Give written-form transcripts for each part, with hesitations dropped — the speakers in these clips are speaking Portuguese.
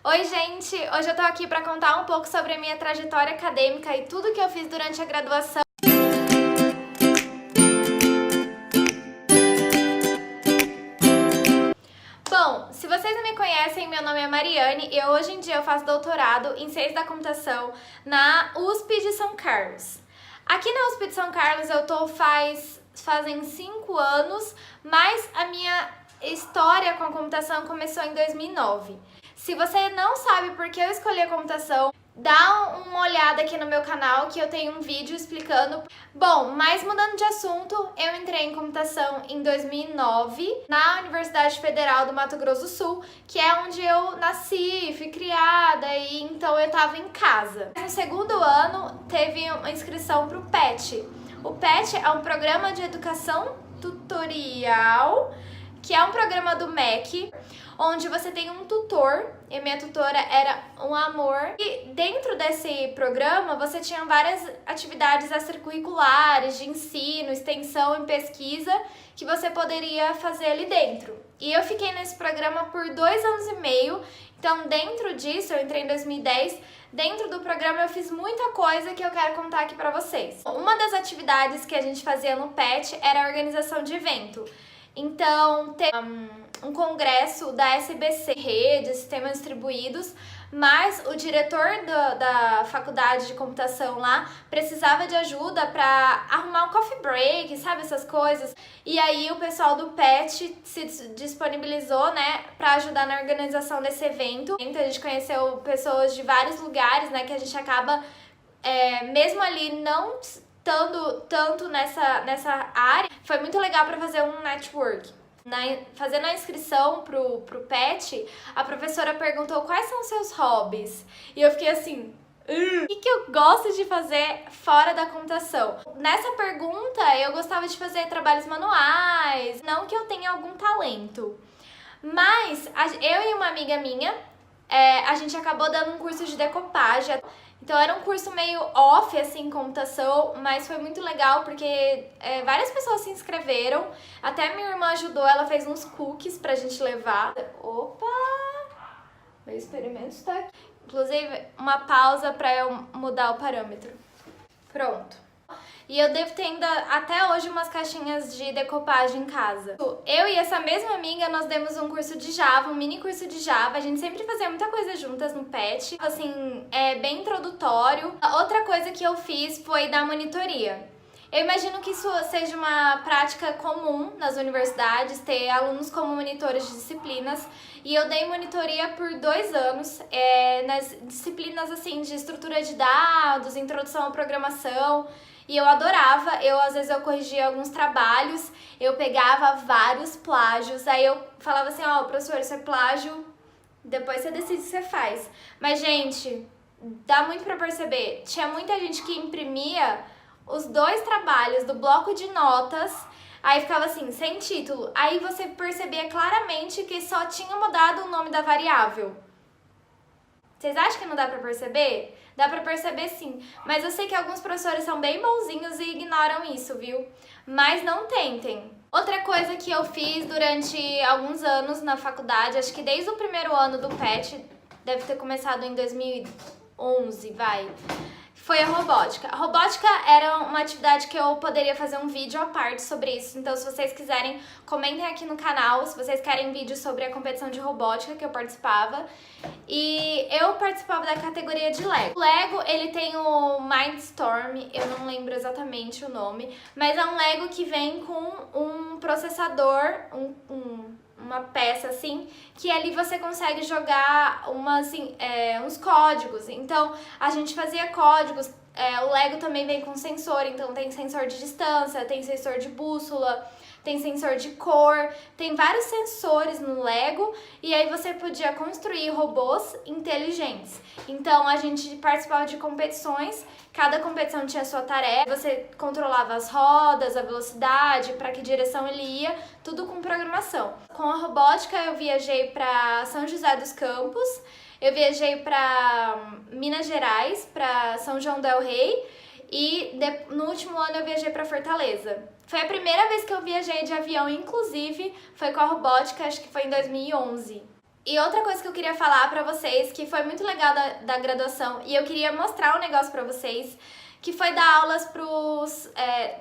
Oi, gente! Hoje eu tô aqui pra contar um pouco sobre a minha trajetória acadêmica e tudo que eu fiz durante a graduação. Bom, se vocês não me conhecem, meu nome é Mariane e hoje em dia eu faço doutorado em Ciência da Computação na USP de São Carlos. Aqui na USP de São Carlos eu tô fazem 5 anos, mas a minha história com a computação começou em 2009. Se você não sabe por que eu escolhi a computação, dá uma olhada aqui no meu canal que eu tenho um vídeo explicando. Bom, mas mudando de assunto, eu entrei em computação em 2009 na Universidade Federal do Mato Grosso do Sul, que é onde eu nasci, fui criada e então eu tava em casa. No segundo ano, teve uma inscrição para o PET. O PET é um programa de educação tutorial, que é um programa do MEC, onde você tem um tutor, e minha tutora era um amor. E dentro desse programa você tinha várias atividades extracurriculares de ensino, extensão e pesquisa que você poderia fazer ali dentro. E eu fiquei nesse programa por 2 anos e meio, então dentro disso, eu entrei em 2010, dentro do programa eu fiz muita coisa que eu quero contar aqui pra vocês. Uma das atividades que a gente fazia no PET era a organização de evento. Então, teve um congresso da SBC, Rede, Sistemas Distribuídos, mas o diretor da faculdade de computação lá precisava de ajuda para arrumar um coffee break, sabe, essas coisas. E aí o pessoal do PET se disponibilizou, né, para ajudar na organização desse evento. Então a gente conheceu pessoas de vários lugares, né, que a gente acaba, mesmo ali não estando tanto nessa área, foi muito legal para fazer um network. Fazendo a inscrição pro PET, a professora perguntou quais são os seus hobbies. E eu fiquei assim, o que eu gosto de fazer fora da computação? Nessa pergunta, eu gostava de fazer trabalhos manuais, não que eu tenha algum talento. Mas eu e uma amiga minha, a gente acabou dando um curso de decopagem. Então era um curso meio off, assim, em computação, mas foi muito legal porque várias pessoas se inscreveram. Até minha irmã ajudou, ela fez uns cookies pra gente levar. Opa! Meu experimento está aqui. Inclusive, uma pausa pra eu mudar o parâmetro. Pronto. E eu devo ter ainda, até hoje, umas caixinhas de decopagem em casa. Eu e essa mesma amiga, nós demos um curso de Java, um mini curso de Java. A gente sempre fazia muita coisa juntas no PET. Assim, é bem introdutório. Outra coisa que eu fiz foi dar monitoria. Eu imagino que isso seja uma prática comum nas universidades, ter alunos como monitores de disciplinas. E eu dei monitoria por 2 anos, nas disciplinas assim de estrutura de dados, introdução à programação. E eu adorava, às vezes eu corrigia alguns trabalhos, eu pegava vários plágios, aí eu falava assim, professor, isso é plágio, depois você decide o que você faz. Mas, gente, dá muito pra perceber, tinha muita gente que imprimia os 2 trabalhos do bloco de notas, aí ficava assim, sem título, aí você percebia claramente que só tinha mudado o nome da variável. Vocês acham que não dá pra perceber? Dá pra perceber sim, mas eu sei que alguns professores são bem bonzinhos e ignoram isso, viu? Mas não tentem. Outra coisa que eu fiz durante alguns anos na faculdade, acho que desde o primeiro ano do PET, deve ter começado em 2011, foi a robótica. A robótica era uma atividade que eu poderia fazer um vídeo à parte sobre isso, então se vocês quiserem, comentem aqui no canal se vocês querem vídeo sobre a competição de robótica que eu participava. E eu participava da categoria de Lego. O Lego, ele tem o Mindstorm, eu não lembro exatamente o nome, mas é um Lego que vem com um processador, uma peça assim, que ali você consegue jogar uns códigos. Então a gente fazia códigos, o Lego também vem com sensor, então tem sensor de distância, tem sensor de bússola, tem sensor de cor, tem vários sensores no Lego e aí você podia construir robôs inteligentes. Então a gente participava de competições, cada competição tinha sua tarefa, você controlava as rodas, a velocidade, para que direção ele ia, tudo com programação. Com a robótica eu viajei para São José dos Campos, eu viajei para Minas Gerais, para São João del Rei e no último ano eu viajei para Fortaleza. Foi a primeira vez que eu viajei de avião, inclusive foi com a robótica, acho que foi em 2011. E outra coisa que eu queria falar pra vocês, que foi muito legal da graduação, e eu queria mostrar um negócio pra vocês, que foi dar aulas pros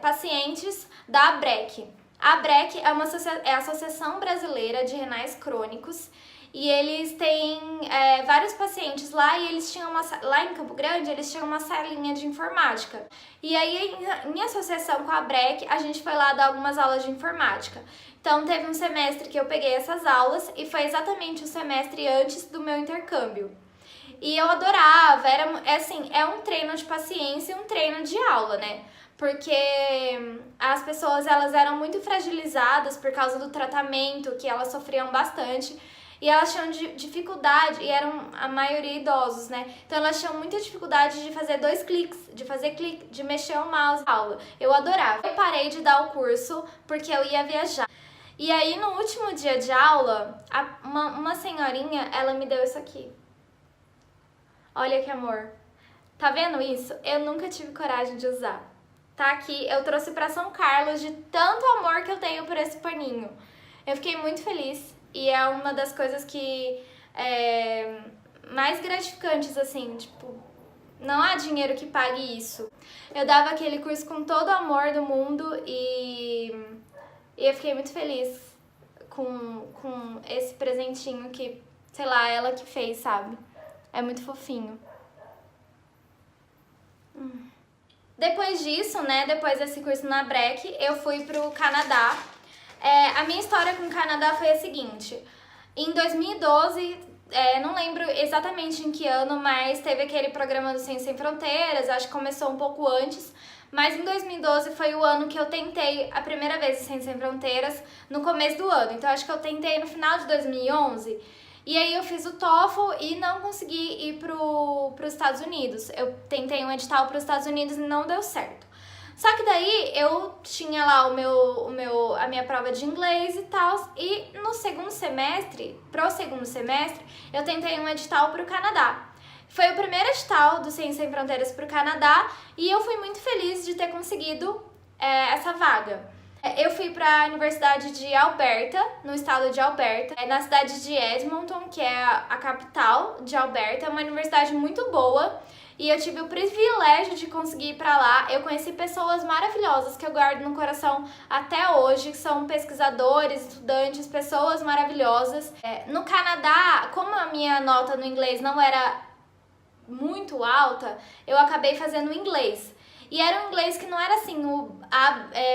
pacientes da ABREC. A ABREC é a Associação Brasileira de Renais Crônicos, e eles têm vários pacientes lá, e eles tinham lá em Campo Grande, eles tinham uma salinha de informática. E aí, em associação com a ABREC, a gente foi lá dar algumas aulas de informática. Então, teve um semestre que eu peguei essas aulas, e foi exatamente o semestre antes do meu intercâmbio. E eu adorava, é um treino de paciência e um treino de aula, né? Porque as pessoas, elas eram muito fragilizadas por causa do tratamento, que elas sofriam bastante. E elas tinham dificuldade, e eram a maioria idosos, né? Então elas tinham muita dificuldade de fazer 2 cliques, de mexer o mouse na aula. Eu adorava. Eu parei de dar o curso porque eu ia viajar. E aí no último dia de aula, uma senhorinha, ela me deu isso aqui. Olha que amor. Tá vendo isso? Eu nunca tive coragem de usar. Tá aqui, eu trouxe pra São Carlos de tanto amor que eu tenho por esse paninho. Eu fiquei muito feliz. E é uma das coisas que mais gratificantes, assim, tipo, não há dinheiro que pague isso. Eu dava aquele curso com todo o amor do mundo e eu fiquei muito feliz com esse presentinho que, sei lá, ela que fez, sabe? É muito fofinho. Depois disso, né, depois desse curso na ABREC, eu fui pro Canadá. A minha história com o Canadá foi a seguinte: em 2012, não lembro exatamente em que ano, mas teve aquele programa do Ciência Sem Fronteiras, acho que começou um pouco antes, mas em 2012 foi o ano que eu tentei a primeira vez o Ciência Sem Fronteiras, no começo do ano, então acho que eu tentei no final de 2011, e aí eu fiz o TOEFL e não consegui ir pros Estados Unidos. Eu tentei um edital pros Estados Unidos e não deu certo. Só que daí eu tinha lá a minha prova de inglês e tal, e no segundo semestre, eu tentei um edital para o Canadá. Foi o primeiro edital do Ciência Sem Fronteiras para o Canadá e eu fui muito feliz de ter conseguido essa vaga. Eu fui para a Universidade de Alberta, no estado de Alberta, na cidade de Edmonton, que é a capital de Alberta. É uma universidade muito boa. E eu tive o privilégio de conseguir ir pra lá. Eu conheci pessoas maravilhosas que eu guardo no coração até hoje, que são pesquisadores, estudantes, pessoas maravilhosas. No Canadá, como a minha nota no inglês não era muito alta, eu acabei fazendo inglês. E era um inglês que não era assim,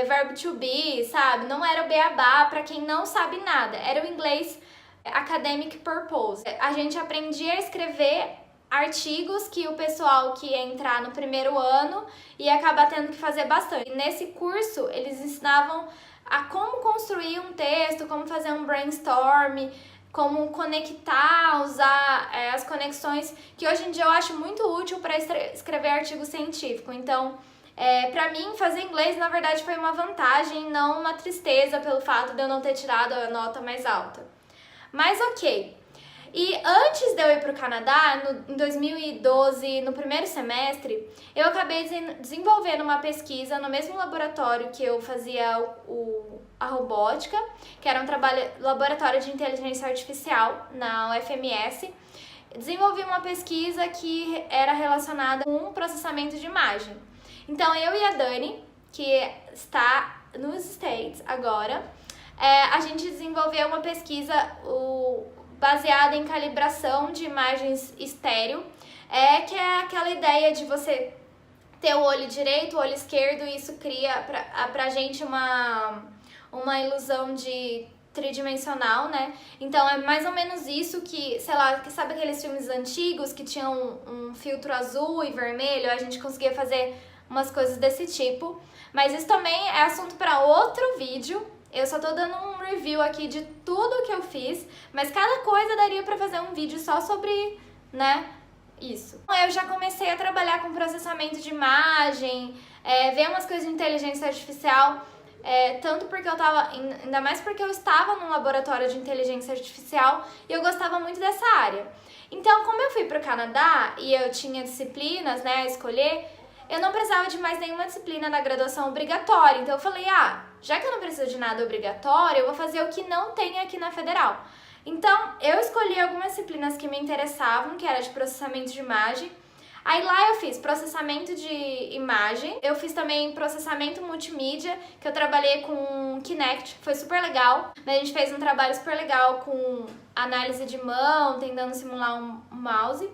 verbo to be, sabe? Não era o beabá pra quem não sabe nada. Era o inglês academic purpose. A gente aprendia a escrever artigos que o pessoal que ia entrar no primeiro ano ia acabar tendo que fazer bastante. E nesse curso, eles ensinavam a como construir um texto, como fazer um brainstorm, como conectar, usar as conexões, que hoje em dia eu acho muito útil para escrever artigo científico. Então, pra mim, fazer inglês, na verdade, foi uma vantagem, não uma tristeza pelo fato de eu não ter tirado a nota mais alta. Mas ok. E antes de eu ir para o Canadá, em 2012, no primeiro semestre, eu acabei desenvolvendo uma pesquisa no mesmo laboratório que eu fazia a robótica, que era um laboratório de inteligência artificial na UFMS. Desenvolvi uma pesquisa que era relacionada com processamento de imagem. Então, eu e a Dani, que está nos States agora, a gente desenvolveu uma pesquisa baseada em calibração de imagens estéreo, que é aquela ideia de você ter o olho direito, o olho esquerdo, e isso cria pra gente uma ilusão de tridimensional, né? Então é mais ou menos isso que, sei lá, sabe aqueles filmes antigos que tinham um filtro azul e vermelho? A gente conseguia fazer umas coisas desse tipo, mas isso também é assunto para outro vídeo. Eu só tô dando um review aqui de tudo que eu fiz, mas cada coisa daria pra fazer um vídeo só sobre, né, isso. Eu já comecei a trabalhar com processamento de imagem, ver umas coisas de inteligência artificial, tanto porque eu tava, ainda mais porque eu estava num laboratório de inteligência artificial e eu gostava muito dessa área. Então, como eu fui pro Canadá e eu tinha disciplinas, né, a escolher, eu não precisava de mais nenhuma disciplina da graduação obrigatória. Então eu falei, já que eu não preciso de nada obrigatório, eu vou fazer o que não tem aqui na Federal. Então, eu escolhi algumas disciplinas que me interessavam, que era de processamento de imagem. Aí lá eu fiz processamento de imagem, eu fiz também processamento multimídia, que eu trabalhei com Kinect, que foi super legal. A gente fez um trabalho super legal com análise de mão, tentando simular um mouse.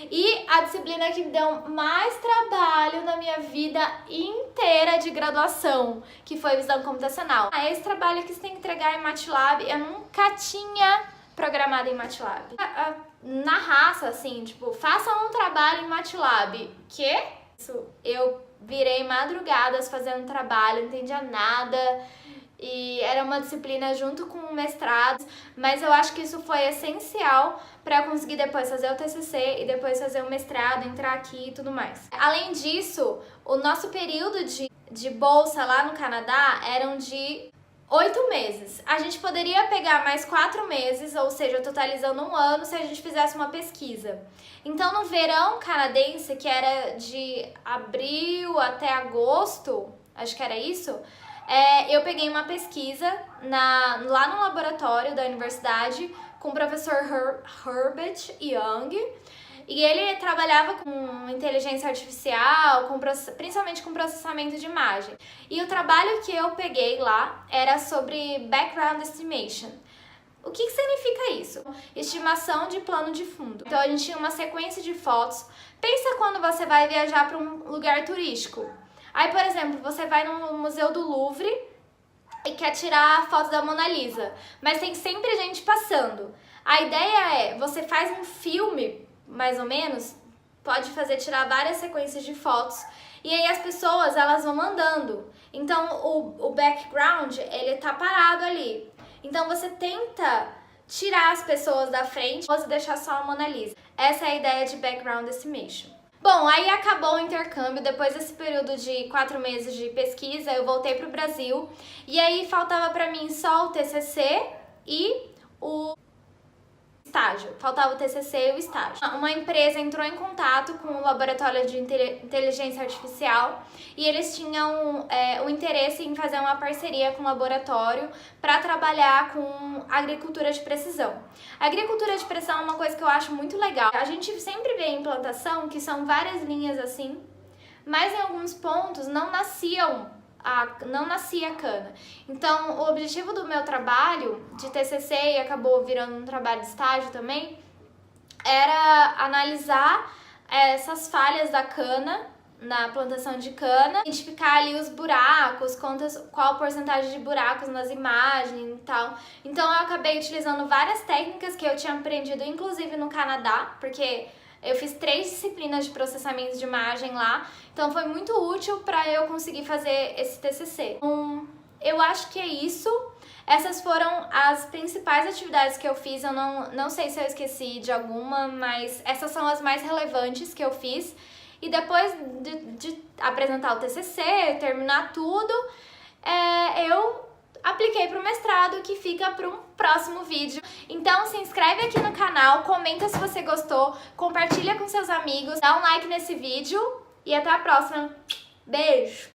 E a disciplina que me deu mais trabalho na minha vida inteira de graduação, que foi visão computacional. Esse trabalho que você tem que entregar em MATLAB, eu nunca tinha programado em MATLAB. Na raça, assim, tipo, faça um trabalho em MATLAB. Que? Isso, eu virei madrugadas fazendo trabalho, não entendia nada. E era uma disciplina junto com o mestrado, mas eu acho que isso foi essencial para eu conseguir depois fazer o TCC e depois fazer o mestrado, entrar aqui e tudo mais. Além disso, o nosso período de bolsa lá no Canadá eram de 8 meses. A gente poderia pegar mais 4 meses, ou seja, totalizando um ano, se a gente fizesse uma pesquisa. Então, no verão canadense, que era de abril até agosto, acho que era isso, eu peguei uma pesquisa lá no laboratório da universidade com o professor Herbert Young, e ele trabalhava com inteligência artificial, principalmente com processamento de imagem. E o trabalho que eu peguei lá era sobre background estimation. O que significa isso? Estimação de plano de fundo. Então a gente tinha uma sequência de fotos. Pensa quando você vai viajar para um lugar turístico. Aí, por exemplo, você vai no Museu do Louvre e quer tirar fotos da Mona Lisa, mas tem sempre gente passando. A ideia é, você faz um filme, mais ou menos, pode tirar várias sequências de fotos, e aí as pessoas, elas vão andando. Então, o background, ele tá parado ali. Então, você tenta tirar as pessoas da frente e deixar só a Mona Lisa. Essa é a ideia de background estimation. Bom, aí acabou o intercâmbio, depois desse período de 4 meses de pesquisa, eu voltei pro Brasil, e aí faltava pra mim só o TCC e o estágio. Faltava o TCC e o estágio. Uma empresa entrou em contato com o laboratório de inteligência artificial e eles tinham o interesse em fazer uma parceria com o laboratório para trabalhar com agricultura de precisão. A agricultura de precisão é uma coisa que eu acho muito legal. A gente sempre vê em plantação que são várias linhas assim, mas em alguns pontos não nascia cana. Então, o objetivo do meu trabalho de TCC, e acabou virando um trabalho de estágio também, era analisar essas falhas da cana, na plantação de cana, identificar ali os buracos, qual a porcentagem de buracos nas imagens e tal. Então, eu acabei utilizando várias técnicas que eu tinha aprendido, inclusive no Canadá, porque eu fiz 3 disciplinas de processamento de imagem lá, então foi muito útil para eu conseguir fazer esse TCC. Eu acho que é isso. Essas foram as principais atividades que eu fiz. Eu não sei se eu esqueci de alguma, mas essas são as mais relevantes que eu fiz. E depois de apresentar o TCC, terminar tudo, eu apliquei para o mestrado, que fica para um próximo vídeo. Então se inscreve aqui no canal, comenta se você gostou, compartilha com seus amigos, dá um like nesse vídeo e até a próxima. Beijo!